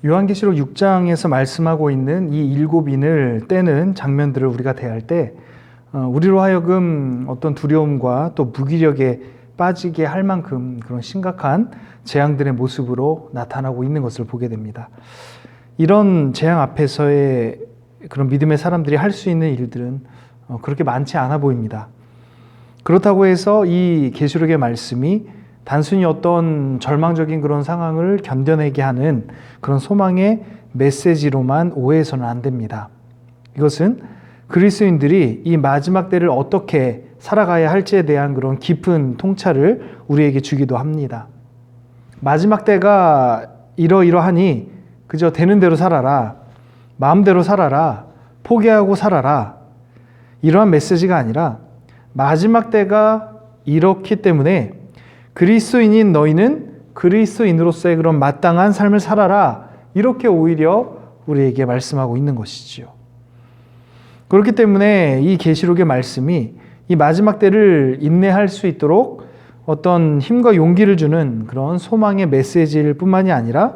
요한계시록 6장에서 말씀하고 있는 이 일곱 인을 떼는 장면들을 우리가 대할 때 우리로 하여금 어떤 두려움과 또 무기력에 빠지게 할 만큼 그런 심각한 재앙들의 모습으로 나타나고 있는 것을 보게 됩니다. 이런 재앙 앞에서의 그런 믿음의 사람들이 할 수 있는 일들은 그렇게 많지 않아 보입니다. 그렇다고 해서 이 계시록의 말씀이 단순히 어떤 절망적인 그런 상황을 견뎌내게 하는 그런 소망의 메시지로만 오해해서는 안 됩니다. 이것은 그리스도인들이 이 마지막 때를 어떻게 살아가야 할지에 대한 그런 깊은 통찰을 우리에게 주기도 합니다. 마지막 때가 이러이러하니 그저 되는 대로 살아라, 마음대로 살아라, 포기하고 살아라, 이러한 메시지가 아니라 마지막 때가 이렇기 때문에 그리스도인인 너희는 그리스도인으로서의 그런 마땅한 삶을 살아라, 이렇게 오히려 우리에게 말씀하고 있는 것이지요. 그렇기 때문에 이 계시록의 말씀이 이 마지막 때를 인내할 수 있도록 어떤 힘과 용기를 주는 그런 소망의 메시지일 뿐만이 아니라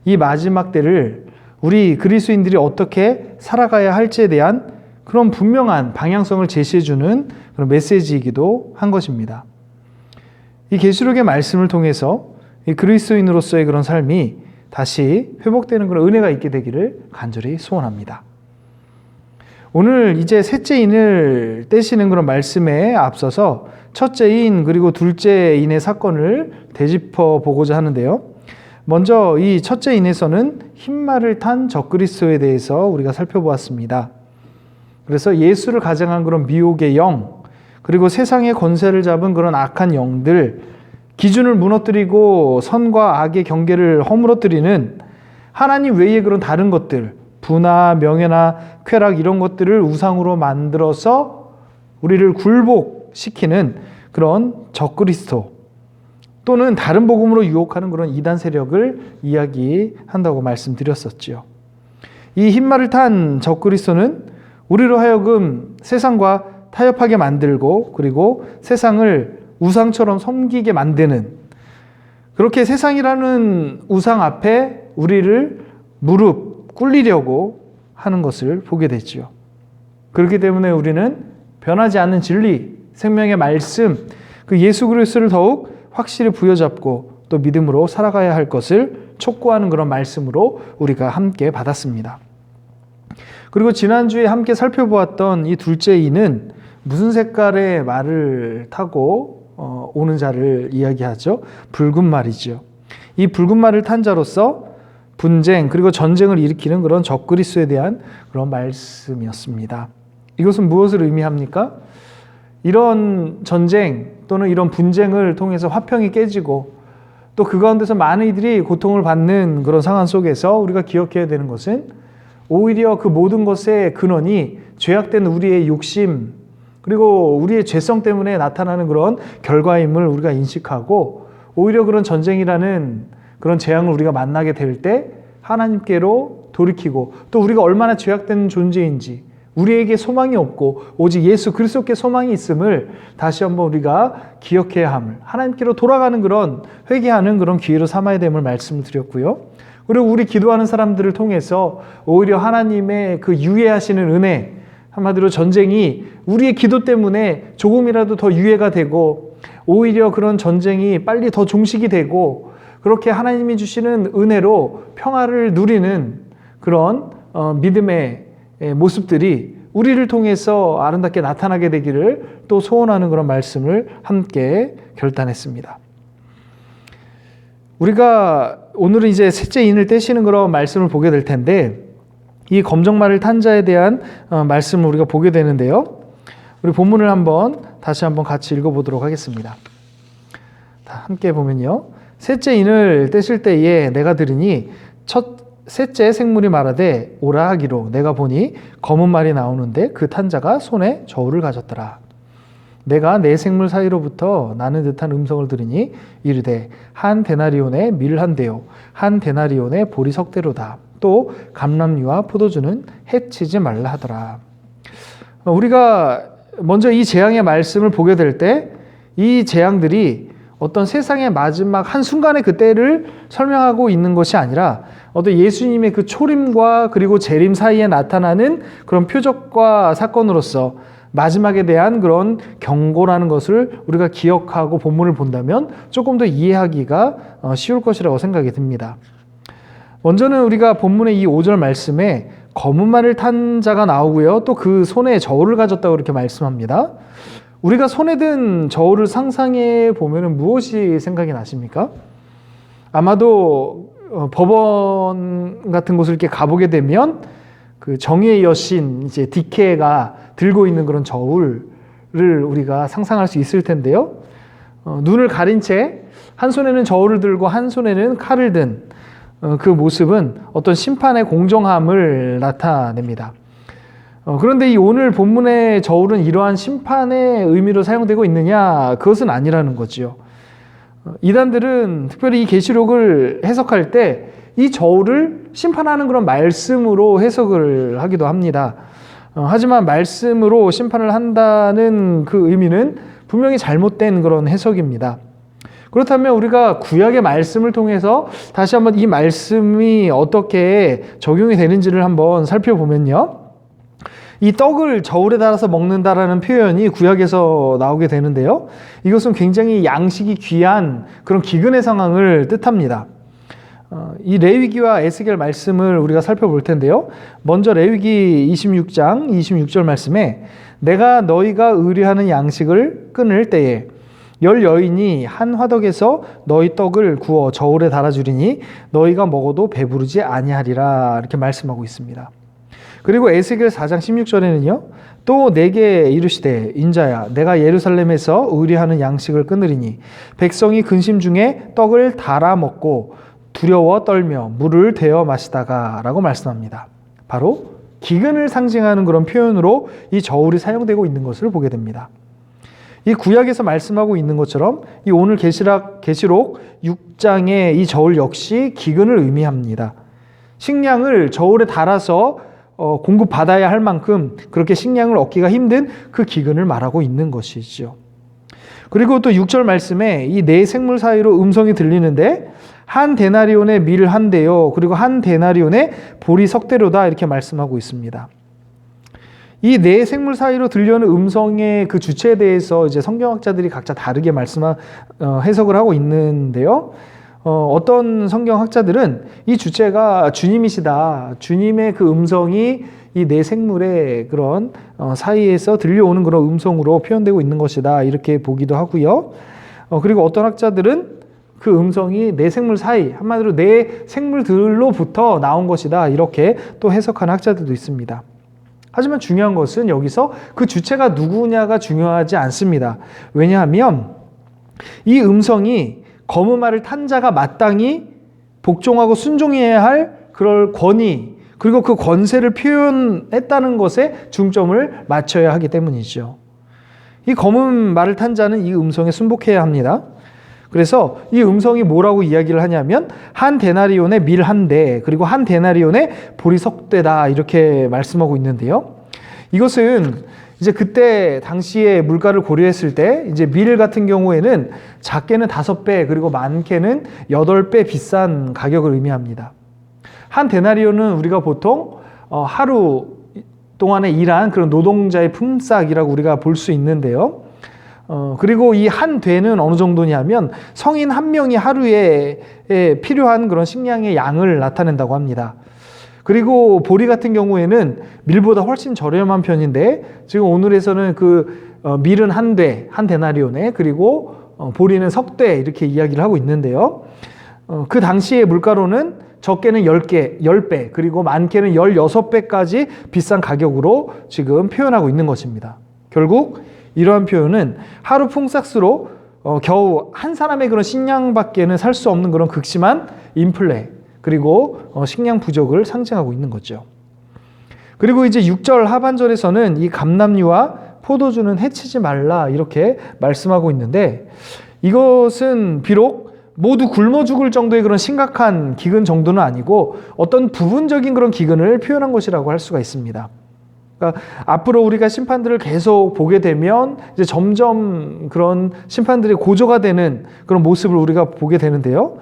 이 마지막 때를 우리 그리스도인들이 어떻게 살아가야 할지에 대한 그런 분명한 방향성을 제시해주는 그런 메시지이기도 한 것입니다. 이 계시록의 말씀을 통해서 이 그리스도인으로서의 그런 삶이 다시 회복되는 그런 은혜가 있게 되기를 간절히 소원합니다. 오늘 이제 셋째 인을 떼시는 그런 말씀에 앞서서 첫째 인 그리고 둘째 인의 사건을 되짚어 보고자 하는데요. 먼저 이 첫째 인에서는 흰말을 탄 적그리스도에 대해서 우리가 살펴보았습니다. 그래서 예수를 가장한 그런 미혹의 영, 그리고 세상의 권세를 잡은 그런 악한 영들, 기준을 무너뜨리고 선과 악의 경계를 허물어뜨리는 하나님 외의 그런 다른 것들, 부나 명예나 쾌락 이런 것들을 우상으로 만들어서 우리를 굴복시키는 그런 적그리스도, 또는 다른 복음으로 유혹하는 그런 이단 세력을 이야기한다고 말씀드렸었지요. 이 흰말을 탄 적그리스도는 우리로 하여금 세상과 타협하게 만들고 그리고 세상을 우상처럼 섬기게 만드는, 그렇게 세상이라는 우상 앞에 우리를 무릎 꿇리려고 하는 것을 보게 되죠. 그렇기 때문에 우리는 변하지 않는 진리, 생명의 말씀, 그 예수 그리스도를 더욱 확실히 부여잡고 또 믿음으로 살아가야 할 것을 촉구하는 그런 말씀으로 우리가 함께 받았습니다. 그리고 지난주에 함께 살펴보았던 이 둘째 인은 무슨 색깔의 말을 타고 오는 자를 이야기하죠? 붉은 말이죠. 이 붉은 말을 탄 자로서 분쟁 그리고 전쟁을 일으키는 그런 적그리스도에 대한 그런 말씀이었습니다. 이것은 무엇을 의미합니까? 이런 전쟁 또는 이런 분쟁을 통해서 화평이 깨지고 또 그 가운데서 많은 이들이 고통을 받는 그런 상황 속에서 우리가 기억해야 되는 것은 오히려 그 모든 것의 근원이 죄악된 우리의 욕심 그리고 우리의 죄성 때문에 나타나는 그런 결과임을 우리가 인식하고, 오히려 그런 전쟁이라는 그런 재앙을 우리가 만나게 될 때 하나님께로 돌이키고 또 우리가 얼마나 죄악된 존재인지, 우리에게 소망이 없고 오직 예수 그리스도께 소망이 있음을 다시 한번 우리가 기억해야 함을, 하나님께로 돌아가는 그런 회개하는 그런 기회로 삼아야 됨을 말씀을 드렸고요. 그리고 우리 기도하는 사람들을 통해서 오히려 하나님의 그 유예하시는 은혜, 한마디로 전쟁이 우리의 기도 때문에 조금이라도 더 유예가 되고 오히려 그런 전쟁이 빨리 더 종식이 되고 그렇게 하나님이 주시는 은혜로 평화를 누리는 그런 믿음의 모습들이 우리를 통해서 아름답게 나타나게 되기를 또 소원하는 그런 말씀을 함께 결단했습니다. 우리가 오늘은 이제 셋째 인을 떼시는 그런 말씀을 보게 될 텐데, 이 검정말을 탄 자에 대한 말씀을 우리가 보게 되는데요. 우리 본문을 다시 한번 같이 읽어보도록 하겠습니다. 함께 보면요. 셋째 인을 떼실 때에 내가 들으니 셋째 생물이 말하되 오라 하기로, 내가 보니 검은 말이 나오는데 그 탄 자가 손에 저울을 가졌더라. 내가 네 생물 사이로부터 나는 듯한 음성을 들으니 이르되 한 데나리온에 밀 한 대요 한 데나리온에 보리 석 대로다. 또 감람류와 포도주는 해치지 말라 하더라. 우리가 먼저 이 재앙의 말씀을 보게 될 때 이 재앙들이 어떤 세상의 마지막 한순간의 그때를 설명하고 있는 것이 아니라 어떤 예수님의 그 초림과 그리고 재림 사이에 나타나는 그런 표적과 사건으로서 마지막에 대한 그런 경고라는 것을 우리가 기억하고 본문을 본다면 조금 더 이해하기가 쉬울 것이라고 생각이 듭니다. 먼저는 우리가 본문의 이 5절 말씀에 검은 말을 탄 자가 나오고요. 또 그 손에 저울을 가졌다고 이렇게 말씀합니다. 우리가 손에 든 저울을 상상해 보면 무엇이 생각이 나십니까? 아마도 법원 같은 곳을 이렇게 가보게 되면 그 정의의 여신 이제 디케가 들고 있는 그런 저울을 우리가 상상할 수 있을 텐데요. 눈을 가린 채 한 손에는 저울을 들고 한 손에는 칼을 든 그 모습은 어떤 심판의 공정함을 나타냅니다. 그런데 이 오늘 본문의 저울은 이러한 심판의 의미로 사용되고 있느냐? 그것은 아니라는 거지요. 이단들은 특별히 이 계시록을 해석할 때 이 저울을 심판하는 그런 말씀으로 해석을 하기도 합니다. 하지만 말씀으로 심판을 한다는 그 의미는 분명히 잘못된 그런 해석입니다. 그렇다면 우리가 구약의 말씀을 통해서 다시 한번 이 말씀이 어떻게 적용이 되는지를 한번 살펴보면요. 이 떡을 저울에 달아서 먹는다라는 표현이 구약에서 나오게 되는데요. 이것은 굉장히 양식이 귀한 그런 기근의 상황을 뜻합니다. 이 레위기와 에스겔 말씀을 우리가 살펴볼 텐데요. 먼저 레위기 26장 26절 말씀에 내가 너희가 의뢰하는 양식을 끊을 때에 열 여인이 한 화덕에서 너희 떡을 구워 저울에 달아주리니 너희가 먹어도 배부르지 아니하리라 이렇게 말씀하고 있습니다. 그리고 에스겔 4장 16절에는요. 또 내게 이르시되 인자야 내가 예루살렘에서 의뢰하는 양식을 끊으리니 백성이 근심 중에 떡을 달아 먹고 두려워 떨며 물을 데워 마시다가 라고 말씀합니다. 바로 기근을 상징하는 그런 표현으로 이 저울이 사용되고 있는 것을 보게 됩니다. 이 구약에서 말씀하고 있는 것처럼 이 오늘 계시록 6장의 이 저울 역시 기근을 의미합니다. 식량을 저울에 달아서 공급받아야 할 만큼 그렇게 식량을 얻기가 힘든 그 기근을 말하고 있는 것이죠. 그리고 또 6절 말씀에 이 네 생물 사이로 음성이 들리는데 한 데나리온의 밀 한 대요 그리고 한 데나리온의 보리 석 대로다 이렇게 말씀하고 있습니다. 이 네 생물 사이로 들려오는 음성의 그 주체에 대해서 이제 성경학자들이 각자 다르게 해석을 하고 있는데요. 어떤 성경학자들은 이 주체가 주님이시다. 주님의 그 음성이 이 네 생물의 그런 사이에서 들려오는 그런 음성으로 표현되고 있는 것이다. 이렇게 보기도 하고요. 그리고 어떤 학자들은 그 음성이 네 생물 사이, 한마디로 네 생물들로부터 나온 것이다. 이렇게 또 해석하는 학자들도 있습니다. 하지만 중요한 것은 여기서 그 주체가 누구냐가 중요하지 않습니다. 왜냐하면 이 음성이 검은 말을 탄 자가 마땅히 복종하고 순종해야 할 그럴 권위 그리고 그 권세를 표현했다는 것에 중점을 맞춰야 하기 때문이죠. 이 검은 말을 탄 자는 이 음성에 순복해야 합니다. 그래서 이 음성이 뭐라고 이야기를 하냐면 한 데나리온의 밀 한 대 그리고 한 데나리온의 보리 석 대다 이렇게 말씀하고 있는데요. 이것은 이제 그때 당시에 물가를 고려했을 때 이제 밀 같은 경우에는 작게는 5배 그리고 많게는 8배 비싼 가격을 의미합니다. 한 데나리온은 우리가 보통 하루 동안에 일한 그런 노동자의 품삯이라고 우리가 볼 수 있는데요. 그리고 이 한 되는 어느 정도냐면 성인 한 명이 하루에 필요한 그런 식량의 양을 나타낸다고 합니다. 그리고 보리 같은 경우에는 밀보다 훨씬 저렴한 편인데 지금 오늘에서는 그 밀은 한 대, 한 데나리온에 그리고 보리는 석 대 이렇게 이야기를 하고 있는데요. 그 당시의 물가로는 적게는 10배 그리고 많게는 16배까지 비싼 가격으로 지금 표현하고 있는 것입니다. 결국 이러한 표현은 하루 품삯으로 겨우 한 사람의 그런 식량밖에는 살 수 없는 그런 극심한 인플레 그리고 식량 부족을 상징하고 있는 거죠. 그리고 이제 6절 하반절에서는 이 감람류와 포도주는 해치지 말라 이렇게 말씀하고 있는데 이것은 비록 모두 굶어 죽을 정도의 그런 심각한 기근 정도는 아니고 어떤 부분적인 그런 기근을 표현한 것이라고 할 수가 있습니다. 그러니까 앞으로 우리가 심판들을 계속 보게 되면 이제 점점 그런 심판들이 고조가 되는 그런 모습을 우리가 보게 되는데요.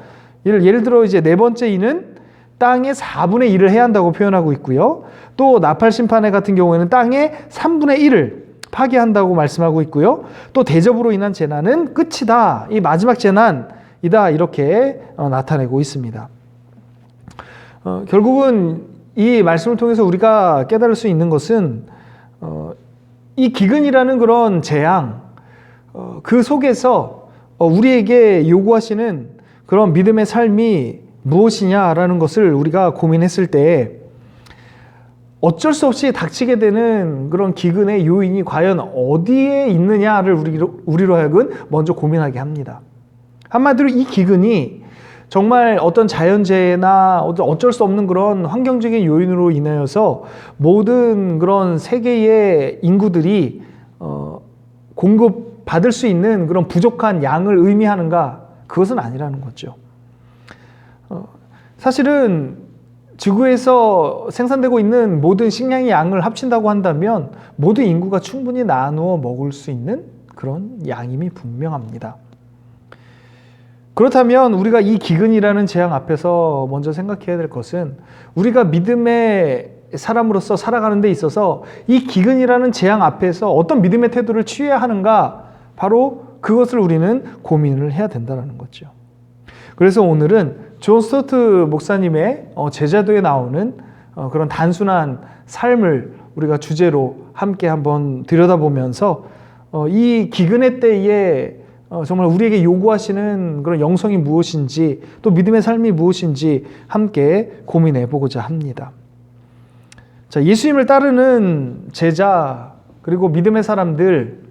예를 들어 이제 네 번째 이는 땅의 4분의 1을 해야 한다고 표현하고 있고요. 또 나팔 심판회 같은 경우에는 땅의 3분의 1을 파괴한다고 말씀하고 있고요. 또 대접으로 인한 재난은 끝이다. 이 마지막 재난이다. 이렇게 나타내고 있습니다. 결국은 이 말씀을 통해서 우리가 깨달을 수 있는 것은 이 기근이라는 그런 재앙, 그 속에서 우리에게 요구하시는 그런 믿음의 삶이 무엇이냐라는 것을 우리가 고민했을 때 어쩔 수 없이 닥치게 되는 그런 기근의 요인이 과연 어디에 있느냐를 우리로 하여금 먼저 고민하게 합니다. 한마디로 이 기근이 정말 어떤 자연재해나 어쩔 수 없는 그런 환경적인 요인으로 인하여서 모든 그런 세계의 인구들이 공급받을 수 있는 그런 부족한 양을 의미하는가? 그것은 아니라는 거죠. 사실은 지구에서 생산되고 있는 모든 식량의 양을 합친다고 한다면 모든 인구가 충분히 나누어 먹을 수 있는 그런 양임이 분명합니다. 그렇다면 우리가 이 기근이라는 재앙 앞에서 먼저 생각해야 될 것은 우리가 믿음의 사람으로서 살아가는 데 있어서 이 기근이라는 재앙 앞에서 어떤 믿음의 태도를 취해야 하는가, 바로 그것을 우리는 고민을 해야 된다는 거죠. 그래서 오늘은 존 스토트 목사님의 제자도에 나오는 그런 단순한 삶을 우리가 주제로 함께 한번 들여다보면서 이 기근의 때에 정말 우리에게 요구하시는 그런 영성이 무엇인지, 또 믿음의 삶이 무엇인지 함께 고민해 보고자 합니다. 자, 예수님을 따르는 제자 그리고 믿음의 사람들,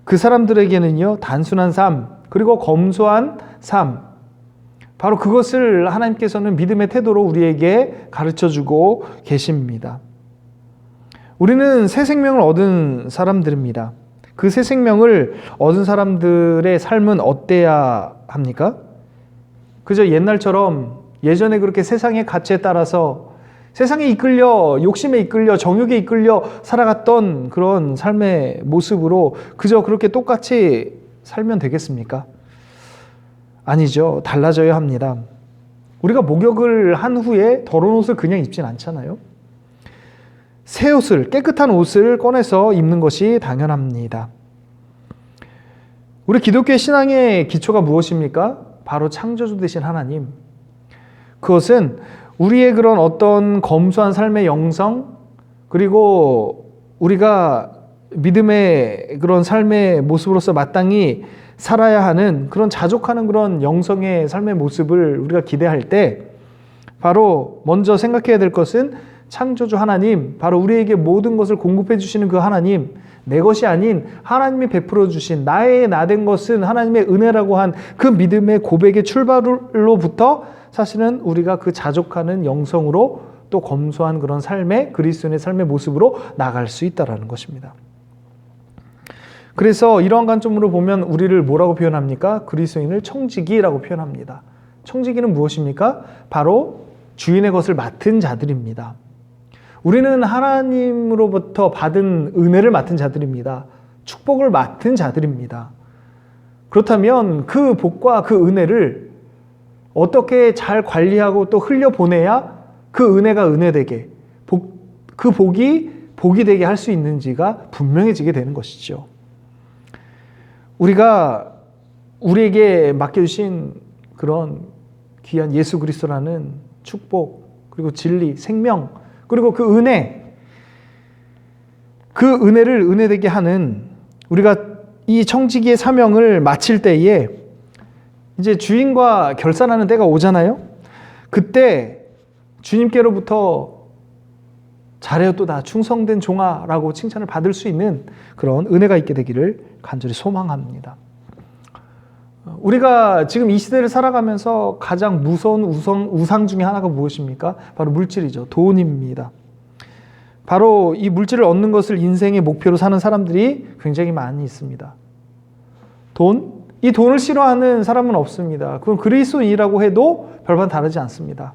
그 사람들에게는요 단순한 삶 그리고 검소한 삶, 바로 그것을 하나님께서는 믿음의 태도로 우리에게 가르쳐주고 계십니다. 우리는 새 생명을 얻은 사람들입니다. 그 새 생명을 얻은 사람들의 삶은 어때야 합니까? 그저 옛날처럼 예전에 그렇게 세상의 가치에 따라서 세상에 이끌려, 욕심에 이끌려, 정욕에 이끌려 살아갔던 그런 삶의 모습으로 그저 그렇게 똑같이 살면 되겠습니까? 아니죠. 달라져야 합니다. 우리가 목욕을 한 후에 더러운 옷을 그냥 입진 않잖아요. 새 옷을, 깨끗한 옷을 꺼내서 입는 것이 당연합니다. 우리 기독교의 신앙의 기초가 무엇입니까? 바로 창조주 되신 하나님. 그것은 우리의 그런 어떤 검소한 삶의 영성, 그리고 우리가 믿음의 그런 삶의 모습으로서 마땅히 살아야 하는 그런 자족하는 그런 영성의 삶의 모습을 우리가 기대할 때 바로 먼저 생각해야 될 것은 창조주 하나님, 바로 우리에게 모든 것을 공급해 주시는 그 하나님, 내 것이 아닌 하나님이 베풀어 주신 나의 나된 것은 하나님의 은혜라고 한 그 믿음의 고백의 출발로부터 사실은 우리가 그 자족하는 영성으로 또 검소한 그런 삶의 그리스도인의 삶의 모습으로 나갈 수 있다는 것입니다. 그래서 이러한 관점으로 보면 우리를 뭐라고 표현합니까? 그리스도인을 청지기라고 표현합니다. 청지기는 무엇입니까? 바로 주인의 것을 맡은 자들입니다. 우리는 하나님으로부터 받은 은혜를 맡은 자들입니다. 축복을 맡은 자들입니다. 그렇다면 그 복과 그 은혜를 어떻게 잘 관리하고 또 흘려보내야 그 은혜가 은혜되게, 그 복이 복이 되게 할 수 있는지가 분명해지게 되는 것이죠. 우리가 우리에게 맡겨주신 그런 귀한 예수 그리스도라는 축복, 그리고 진리, 생명, 그리고 그 은혜, 그 은혜를 은혜되게 하는 우리가 이 청지기의 사명을 마칠 때에 이제 주인과 결산하는 때가 오잖아요. 그때 주님께로부터 잘하였도다 충성된 종아라고 칭찬을 받을 수 있는 그런 은혜가 있게 되기를 간절히 소망합니다. 우리가 지금 이 시대를 살아가면서 가장 무서운 우상 중에 하나가 무엇입니까? 바로 물질이죠. 돈입니다. 바로 이 물질을 얻는 것을 인생의 목표로 사는 사람들이 굉장히 많이 있습니다. 이 돈을 싫어하는 사람은 없습니다. 그건 그리스도인이라고 해도 별반 다르지 않습니다.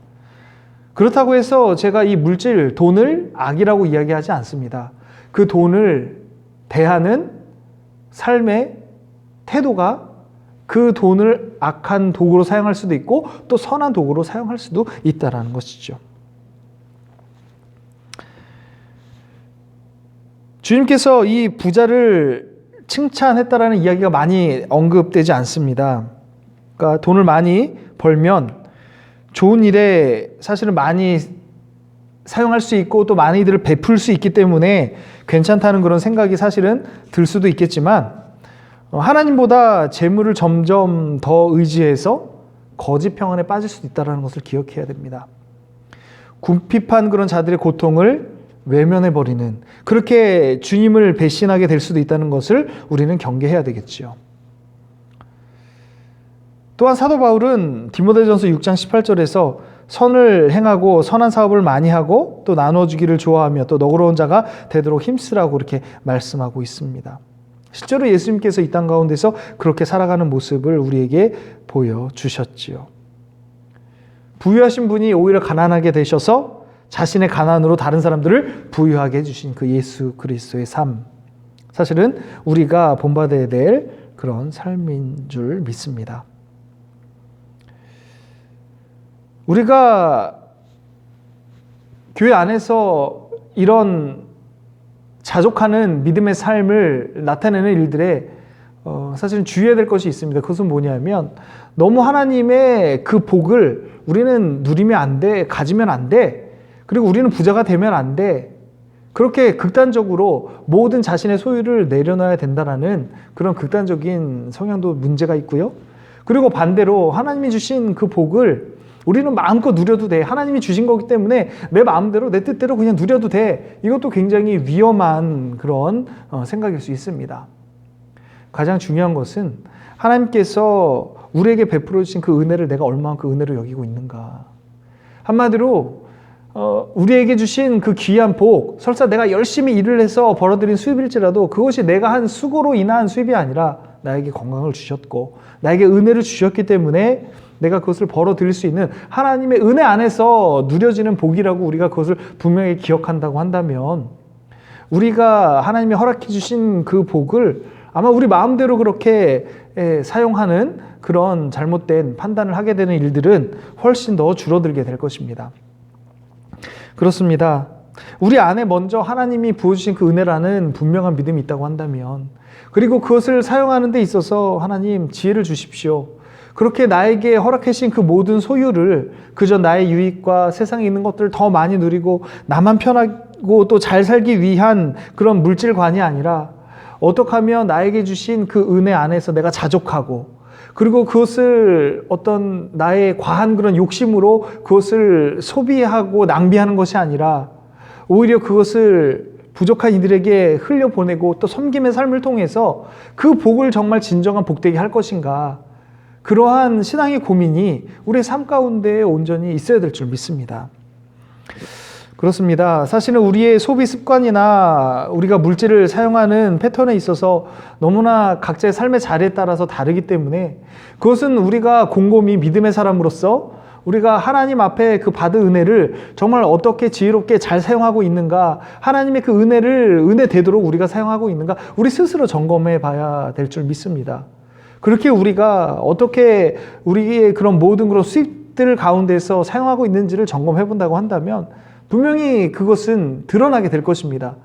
그렇다고 해서 제가 이 물질, 돈을 악이라고 이야기하지 않습니다. 그 돈을 대하는 삶의 태도가 그 돈을 악한 도구로 사용할 수도 있고 또 선한 도구로 사용할 수도 있다는 것이죠. 주님께서 이 부자를 칭찬했다라는 이야기가 많이 언급되지 않습니다. 그러니까 돈을 많이 벌면 좋은 일에 사실은 많이 사용할 수 있고 또 많이들을 베풀 수 있기 때문에 괜찮다는 그런 생각이 사실은 들 수도 있겠지만 하나님보다 재물을 점점 더 의지해서 거짓 평안에 빠질 수도 있다는 것을 기억해야 됩니다. 궁핍한 그런 자들의 고통을 외면해버리는, 그렇게 주님을 배신하게 될 수도 있다는 것을 우리는 경계해야 되겠지요. 또한 사도 바울은 디모데전서 6장 18절에서 선을 행하고 선한 사업을 많이 하고 또 나눠주기를 좋아하며 또 너그러운 자가 되도록 힘쓰라고 이렇게 말씀하고 있습니다. 실제로 예수님께서 이 땅 가운데서 그렇게 살아가는 모습을 우리에게 보여주셨지요. 부유하신 분이 오히려 가난하게 되셔서 자신의 가난으로 다른 사람들을 부유하게 해주신 그 예수 그리스도의 삶, 사실은 우리가 본받아야 될 그런 삶인 줄 믿습니다. 우리가 교회 안에서 이런 자족하는 믿음의 삶을 나타내는 일들에 사실은 주의해야 될 것이 있습니다. 그것은 뭐냐면 너무 하나님의 그 복을 우리는 누리면 안 돼, 가지면 안 돼, 그리고 우리는 부자가 되면 안 돼, 그렇게 극단적으로 모든 자신의 소유를 내려놔야 된다라는 그런 극단적인 성향도 문제가 있고요. 그리고 반대로 하나님이 주신 그 복을 우리는 마음껏 누려도 돼, 하나님이 주신 거기 때문에 내 마음대로 내 뜻대로 그냥 누려도 돼, 이것도 굉장히 위험한 그런 생각일 수 있습니다. 가장 중요한 것은 하나님께서 우리에게 베풀어 주신 그 은혜를 내가 얼마나 그 은혜로 여기고 있는가. 한마디로 우리에게 주신 그 귀한 복, 설사 내가 열심히 일을 해서 벌어들인 수입일지라도 그것이 내가 한 수고로 인한 수입이 아니라 나에게 건강을 주셨고 나에게 은혜를 주셨기 때문에 내가 그것을 벌어들일 수 있는 하나님의 은혜 안에서 누려지는 복이라고 우리가 그것을 분명히 기억한다고 한다면, 우리가 하나님이 허락해 주신 그 복을 아마 우리 마음대로 그렇게 사용하는 그런 잘못된 판단을 하게 되는 일들은 훨씬 더 줄어들게 될 것입니다. 그렇습니다. 우리 안에 먼저 하나님이 부어주신 그 은혜라는 분명한 믿음이 있다고 한다면, 그리고 그것을 사용하는 데 있어서 하나님 지혜를 주십시오. 그렇게 나에게 허락해 주신 그 모든 소유를 그저 나의 유익과 세상에 있는 것들을 더 많이 누리고 나만 편하고 또 잘 살기 위한 그런 물질관이 아니라 어떻게 하면 나에게 주신 그 은혜 안에서 내가 자족하고, 그리고 그것을 어떤 나의 과한 그런 욕심으로 그것을 소비하고 낭비하는 것이 아니라 오히려 그것을 부족한 이들에게 흘려보내고 또 섬김의 삶을 통해서 그 복을 정말 진정한 복되게 할 것인가, 그러한 신앙의 고민이 우리의 삶 가운데 온전히 있어야 될 줄 믿습니다. 그렇습니다. 사실은 우리의 소비 습관이나 우리가 물질을 사용하는 패턴에 있어서 너무나 각자의 삶의 자리에 따라서 다르기 때문에 그것은 우리가 곰곰이 믿음의 사람으로서 우리가 하나님 앞에 그 받은 은혜를 정말 어떻게 지혜롭게 잘 사용하고 있는가, 하나님의 그 은혜를 은혜 되도록 우리가 사용하고 있는가, 우리 스스로 점검해 봐야 될 줄 믿습니다. 그렇게 우리가 어떻게 우리의 그런 모든 그런 수입들 가운데서 사용하고 있는지를 점검해 본다고 한다면 분명히 그것은 드러나게 될 것입니다.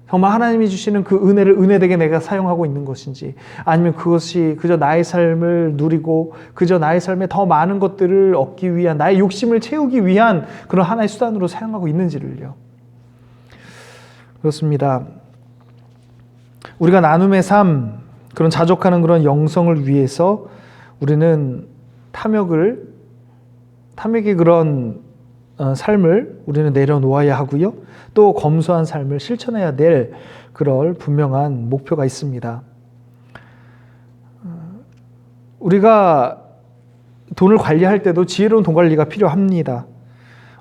정말 하나님이 주시는 그 은혜를 은혜되게 내가 사용하고 있는 것인지, 아니면 그것이 그저 나의 삶을 누리고 그저 나의 삶에 더 많은 것들을 얻기 위한, 나의 욕심을 채우기 위한 그런 하나의 수단으로 사용하고 있는지를요. 그렇습니다. 우리가 나눔의 삶, 그런 자족하는 그런 영성을 위해서 우리는 탐욕의 그런 삶을 우리는 내려놓아야 하고요. 또 검소한 삶을 실천해야 될 그럴 분명한 목표가 있습니다. 우리가 돈을 관리할 때도 지혜로운 돈 관리가 필요합니다.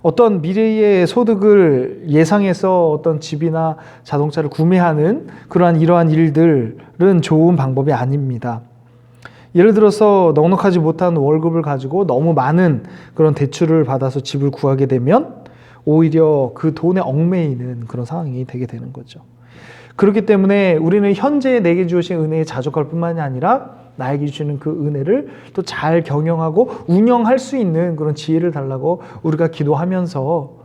어떤 미래의 소득을 예상해서 어떤 집이나 자동차를 구매하는 이러한 일들은 좋은 방법이 아닙니다. 예를 들어서 넉넉하지 못한 월급을 가지고 너무 많은 그런 대출을 받아서 집을 구하게 되면 오히려 그 돈에 얽매이는 그런 상황이 되게 되는 거죠. 그렇기 때문에 우리는 현재 내게 주신 은혜에 자족할 뿐만이 아니라 나에게 주시는 그 은혜를 또 잘 경영하고 운영할 수 있는 그런 지혜를 달라고 우리가 기도하면서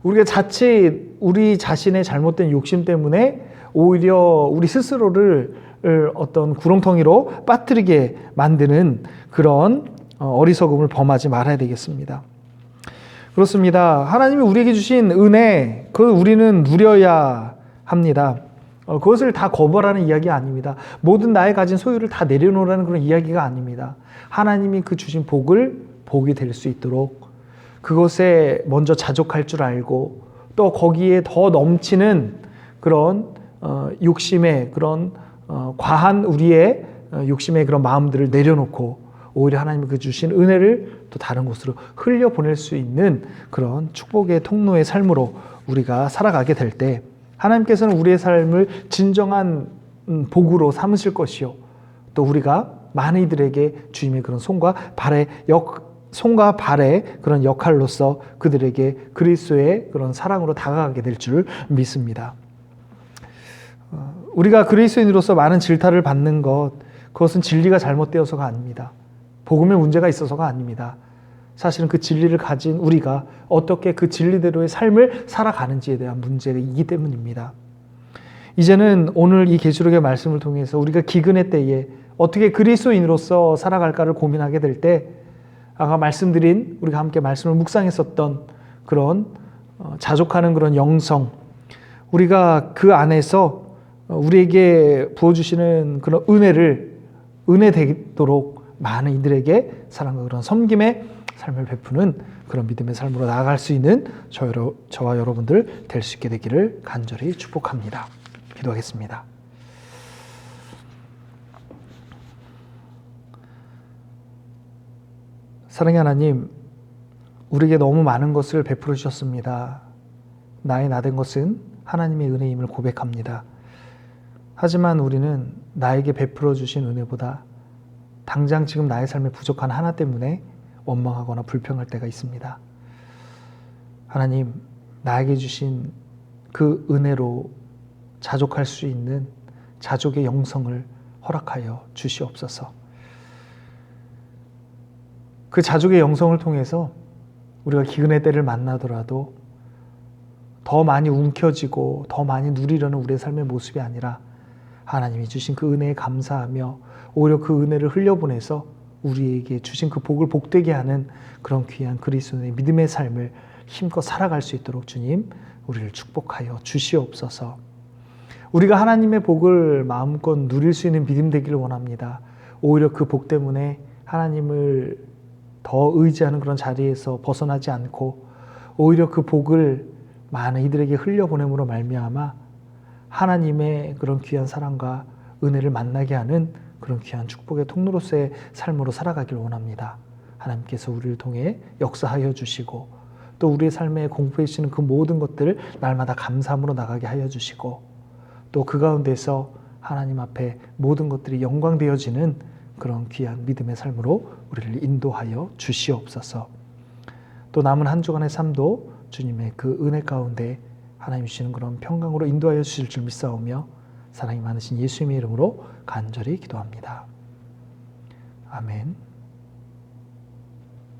우리가 자칫 우리 자신의 잘못된 욕심 때문에 오히려 우리 스스로를 어떤 구렁텅이로 빠뜨리게 만드는 그런 어리석음을 범하지 말아야 되겠습니다. 그렇습니다. 하나님이 우리에게 주신 은혜, 그걸 우리는 누려야 합니다. 그것을 다 거부하라는 이야기 아닙니다. 모든 나의 가진 소유를 다 내려놓으라는 그런 이야기가 아닙니다. 하나님이 그 주신 복을 복이 될 수 있도록 그것에 먼저 자족할 줄 알고 또 거기에 더 넘치는 그런 욕심의 그런 과한 우리의 욕심의 그런 마음들을 내려놓고 오히려 하나님이 그 주신 은혜를 또 다른 곳으로 흘려보낼 수 있는 그런 축복의 통로의 삶으로 우리가 살아가게 될 때 하나님께서는 우리의 삶을 진정한 복으로 삼으실 것이요. 또 우리가 많은 이들에게 주님의 그런 손과 발의 그런 역할로서 그들에게 그리스도의 그런 사랑으로 다가가게 될 줄 믿습니다. 우리가 그리스도인으로서 많은 질타를 받는 그것은 진리가 잘못되어서가 아닙니다. 복음에 문제가 있어서가 아닙니다. 사실은 그 진리를 가진 우리가 어떻게 그 진리대로의 삶을 살아가는지에 대한 문제이기 때문입니다. 이제는 오늘 이 계시록의 말씀을 통해서 우리가 기근의 때에 어떻게 그리스도인으로서 살아갈까를 고민하게 될 때 아까 말씀드린 우리가 함께 말씀을 묵상했었던 그런 자족하는 그런 영성, 우리가 그 안에서 우리에게 부어주시는 그런 은혜 되도록 많은 이들에게 사랑과 그런 섬김의 삶을 베푸는 그런 믿음의 삶으로 나아갈 수 있는 저와 여러분들 될 수 있게 되기를 간절히 축복합니다. 기도하겠습니다. 사랑의 하나님, 우리에게 너무 많은 것을 베풀어 주셨습니다. 나의 나된 것은 하나님의 은혜임을 고백합니다. 하지만 우리는 나에게 베풀어 주신 은혜보다 당장 지금 나의 삶에 부족한 하나 때문에 원망하거나 불평할 때가 있습니다. 하나님, 나에게 주신 그 은혜로 자족할 수 있는 자족의 영성을 허락하여 주시옵소서. 그 자족의 영성을 통해서 우리가 기근의 때를 만나더라도 더 많이 움켜쥐고 더 많이 누리려는 우리의 삶의 모습이 아니라 하나님이 주신 그 은혜에 감사하며 오히려 그 은혜를 흘려보내서 우리에게 주신 그 복을 복되게 하는 그런 귀한 그리스도의 믿음의 삶을 힘껏 살아갈 수 있도록 주님, 우리를 축복하여 주시옵소서. 우리가 하나님의 복을 마음껏 누릴 수 있는 믿음 되기를 원합니다. 오히려 그 복 때문에 하나님을 더 의지하는 그런 자리에서 벗어나지 않고 오히려 그 복을 많은 이들에게 흘려보냄으로 말미암아 하나님의 그런 귀한 사랑과 은혜를 만나게 하는 그런 귀한 축복의 통로로서의 삶으로 살아가길 원합니다. 하나님께서 우리를 통해 역사하여 주시고 또 우리의 삶에 공포해 주시는 그 모든 것들을 날마다 감사함으로 나가게 하여 주시고 또 그 가운데서 하나님 앞에 모든 것들이 영광되어지는 그런 귀한 믿음의 삶으로 우리를 인도하여 주시옵소서. 또 남은 한 주간의 삶도 주님의 그 은혜 가운데 하나님 주시는 그런 평강으로 인도하여 주실 줄 믿사오며 사랑이 많으신 예수님의 이름으로 간절히 기도합니다. 아멘.